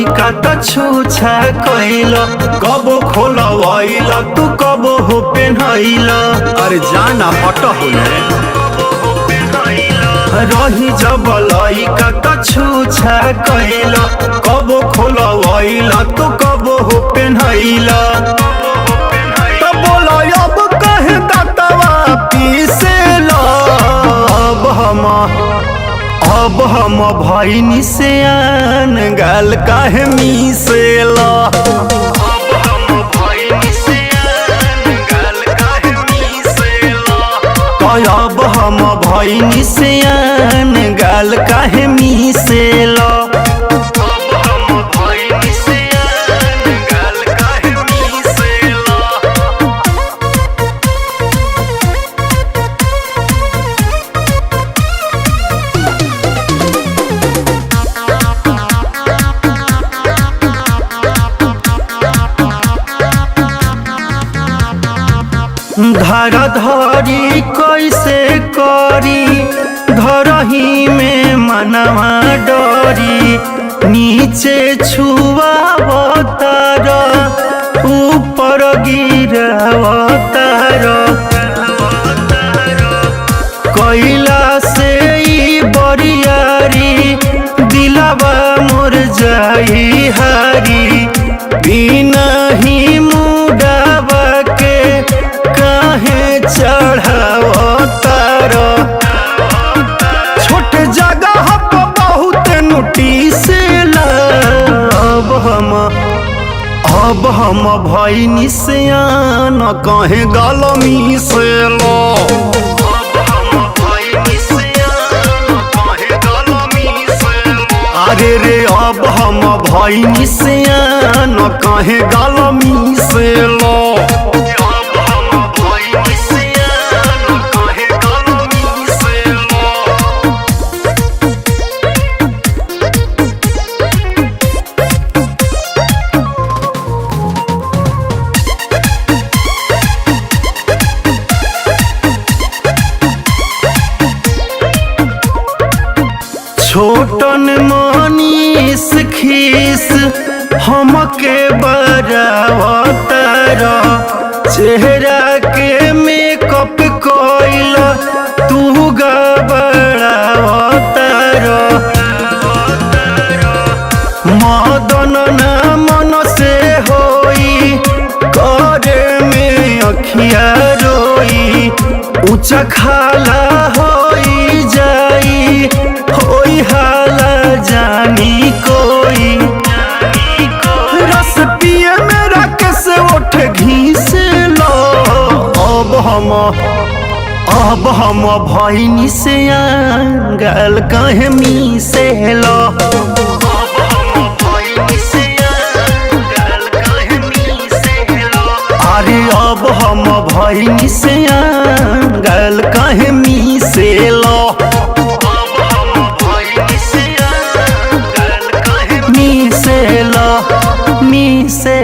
लइका त छूछा कइल, कबो खोलवाइल तू कबो हो पेन्हइल। अरे जाना हट होले रही जब लइका त छूछा कइल, कबो खोलवाइल तू कबो हो पेन्हइल। त बोला अब कहे दातवा पीसेल, अब हम भइनी सियान गाल काहे मिसेल। अब हम भइनी सियान गाल काहे मिसेल। धरा धरी कैसे करी, धरही में मनवा डरी। नीचे छुआवतार ऊपर गिरावतार, कैला से ई बरियारी दिलवा मोर जाई हारी। बिना ही मुडावा के काहे चढ़ावतार, छोट जगह पर बहुत नोटिस ला। अब हम भइनी सियान कहे गाल मिसेल। अरे रे अब हम भइनी सियान कहे गाल मिसेल। छोटन मनीष खीस हमके बरावतार, चेहरा के मेकअप कइल तू गबड़ावतार। मदन ना मन से होई करे में अखिया रोई। ऊंचा खाला होई जाई होई हाला जानी कोई। रस पिए मेरा कैसे उठ घीसेल। अब हम भइनी सियान गाल काहे मिसेल। अरे अब हम भइनी सियान गाल काहे मिसेल। मिसेल।